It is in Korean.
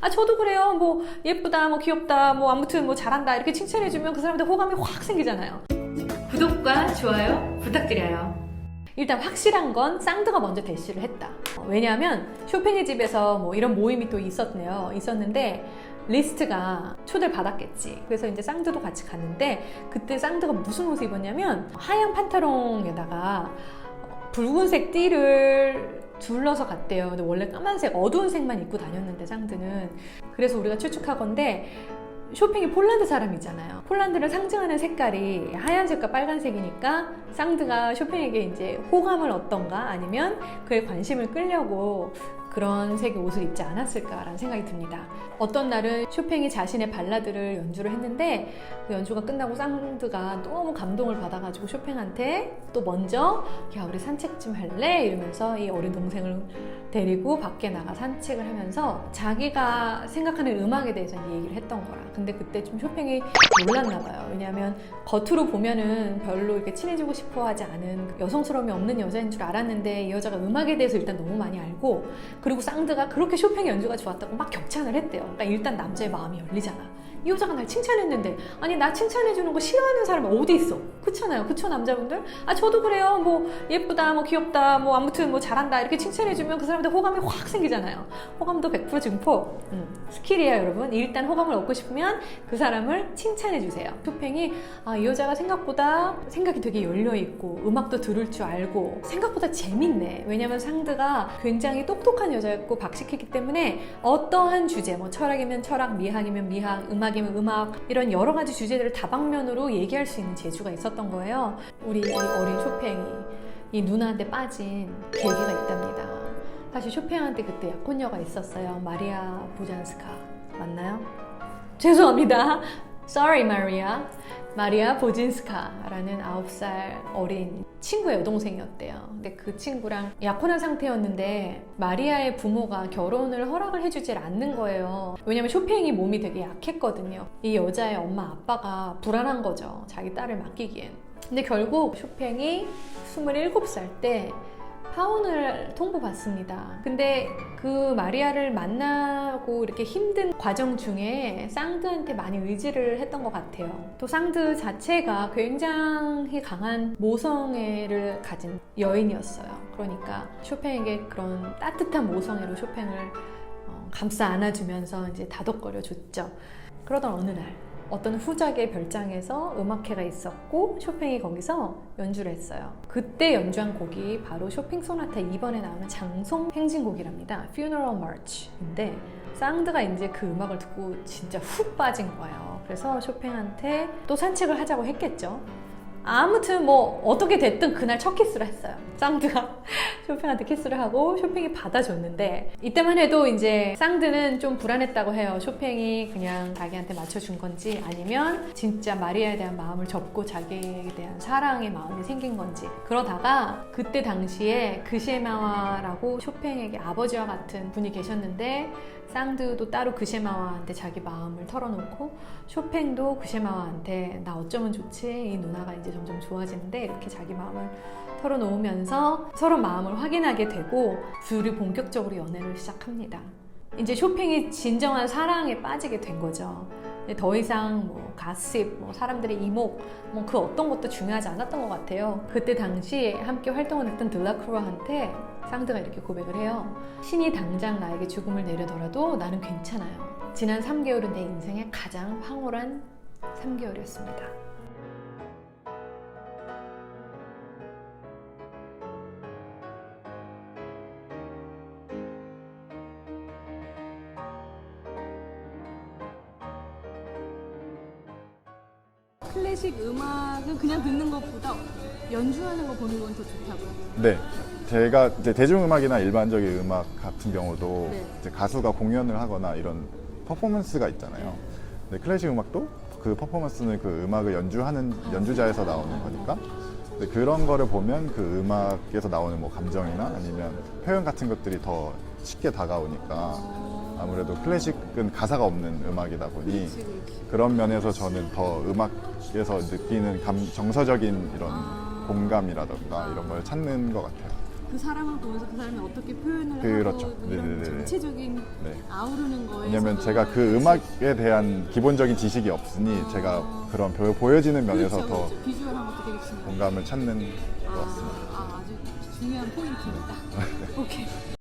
아 저도 그래요. 뭐 예쁘다, 뭐 귀엽다, 뭐 아무튼 뭐 잘한다 이렇게 칭찬해주면 그 사람한테 호감이 확 생기잖아요. 구독과 좋아요 부탁드려요. 일단 확실한 건 쌍드가 먼저 대시를 했다. 왜냐하면 쇼팽의 집에서 뭐 이런 모임이 또 있었는데 리스트가 초대를 받았겠지. 그래서 이제 쌍드도 같이 갔는데 그때 쌍드가 무슨 옷을 입었냐면 하얀 판타롱에다가 붉은색 띠를 둘러서 갔대요. 근데 원래 까만색 어두운 색만 입고 다녔는데 쌍드는. 그래서 우리가 추측하건대 쇼팽이 폴란드 사람이잖아요. 폴란드를 상징하는 색깔이 하얀색과 빨간색이니까 쌍드가 쇼팽에게 이제 호감을 얻던가 아니면 그의 관심을 끌려고 그런 색의 옷을 입지 않았을까라는 생각이 듭니다. 어떤 날은 쇼팽이 자신의 발라드를 연주를 했는데 그 연주가 끝나고 쌍드가 너무 감동을 받아가지고 쇼팽한테 또 먼저 야 우리 산책 좀 할래? 이러면서 이 어린 동생을 데리고 밖에 나가 산책을 하면서 자기가 생각하는 음악에 대해서 얘기를 했던 거라. 근데 그때 좀 쇼팽이 놀랐나 봐요. 왜냐하면 겉으로 보면은 별로 이렇게 친해지고 싶어 하지 않은 여성스러움이 없는 여자인 줄 알았는데 이 여자가 음악에 대해서 일단 너무 많이 알고 그리고 쌍드가 그렇게 쇼팽의 연주가 좋았다고 막 격찬을 했대요. 그러니까 일단 남자의 마음이 열리잖아. 이 여자가 날 칭찬했는데 아니 나 칭찬해주는 거 싫어하는 사람이 어디 있어? 그렇잖아요. 그쵸 남자분들? 아 저도 그래요. 뭐 예쁘다 뭐 귀엽다 뭐 아무튼 뭐 잘한다 이렇게 칭찬해주면 그 사람한테 호감이 확 생기잖아요. 호감도 100% 증폭. 스킬이에요 여러분. 일단 호감을 얻고 싶으면 그 사람을 칭찬해주세요. 쇼팽이 아 이 여자가 생각보다 생각이 되게 열려있고 음악도 들을 줄 알고 생각보다 재밌네. 왜냐면 쌍드가 굉장히 똑똑한 여자였고 박식했기 때문에 어떠한 주제 뭐 철학이면 철학, 미학이면 미학, 음악이면 음악 이런 여러 가지 주제들을 다방면으로 얘기할 수 있는 재주가 있었던 거예요. 우리 이 어린 쇼팽이 이 누나한테 빠진 계기가 있답니다. 사실 쇼팽한테 그때 약혼녀가 있었어요. 마리아 보잔스카 맞나요? 죄송합니다. Sorry 마리아. 마리아 보진스카라는 9살 어린 친구의 여동생이었대요. 근데 그 친구랑 약혼한 상태였는데 마리아의 부모가 결혼을 허락을 해주질 않는 거예요. 왜냐면 쇼팽이 몸이 되게 약했거든요. 이 여자의 엄마 아빠가 불안한 거죠. 자기 딸을 맡기기엔. 근데 결국 쇼팽이 27살 때 파혼을 통보받습니다. 근데 그 마리아를 만나고 이렇게 힘든 과정 중에 쌍드한테 많이 의지를 했던 것 같아요. 또 쌍드 자체가 굉장히 강한 모성애를 가진 여인이었어요. 그러니까 쇼팽에게 그런 따뜻한 모성애로 쇼팽을 감싸 안아주면서 이제 다독거려 줬죠. 그러던 어느 날 어떤 후작의 별장에서 음악회가 있었고 쇼팽이 거기서 연주를 했어요. 그때 연주한 곡이 바로 쇼팽 소나타 2번에 나오는 장송 행진곡이랍니다. Funeral March인데 쌍드가 이제 그 음악을 듣고 진짜 훅 빠진 거예요. 그래서 쇼팽한테 또 산책을 하자고 했겠죠. 아무튼 뭐 어떻게 됐든 그날 첫 키스를 했어요. 쌍드가 쇼팽한테 키스를 하고 쇼팽이 받아줬는데 이때만 해도 이제 쌍드는 좀 불안했다고 해요. 쇼팽이 그냥 자기한테 맞춰준 건지 아니면 진짜 마리아에 대한 마음을 접고 자기에 대한 사랑의 마음이 생긴 건지. 그러다가 그때 당시에 그시에마와라고 쇼팽에게 아버지와 같은 분이 계셨는데 쌍드도 따로 그시에마와한테 자기 마음을 털어놓고 쇼팽도 그시에마와한테 나 어쩌면 좋지? 이 누나가 이제 점점 좋아지는데 이렇게 자기 마음을 털어놓으면서 서로 마음을 확인하게 되고 둘이 본격적으로 연애를 시작합니다. 이제 쇼팽이 진정한 사랑에 빠지게 된 거죠. 더 이상 뭐 가십, 뭐 사람들의 이목, 뭐 그 어떤 것도 중요하지 않았던 것 같아요. 그때 당시 함께 활동을 했던 들라크루아한테 쌍드가 이렇게 고백을 해요. 신이 당장 나에게 죽음을 내려더라도 나는 괜찮아요. 지난 3개월은 내 인생의 가장 황홀한 3개월이었습니다. 클래식 음악은 그냥 듣는 것보다 연주하는 거 보는 건 더 좋다고요? 네. 제가 이제 대중음악이나 일반적인 음악 같은 경우도 네. 이제 가수가 공연을 하거나 이런 퍼포먼스가 있잖아요. 근데 클래식 음악도 그 퍼포먼스는 그 음악을 연주하는 연주자에서 나오는 거니까 근데 그런 거를 보면 그 음악에서 나오는 뭐 감정이나 아니면 표현 같은 것들이 더 쉽게 다가오니까 아무래도 클래식은 가사가 없는 음악이다 보니 그런 면에서 저는 더 음악에서 느끼는 정서적인 이런 공감이라던가 이런 걸 찾는 것 같아요. 그 사람을 보면서 그 사람이 어떻게 표현을 그렇죠. 하고 이런 네네네네. 전체적인 네. 아우르는 거에 왜냐면 제가 그 음악에 대한 기본적인 지식이 없으니 제가 그런 보여지는 면에서 그렇죠, 더 그렇죠. 비주얼한 것도 되게 중요해요. 공감을 찾는 것 같습니다. 아주 중요한 포인트입니다. 오케이.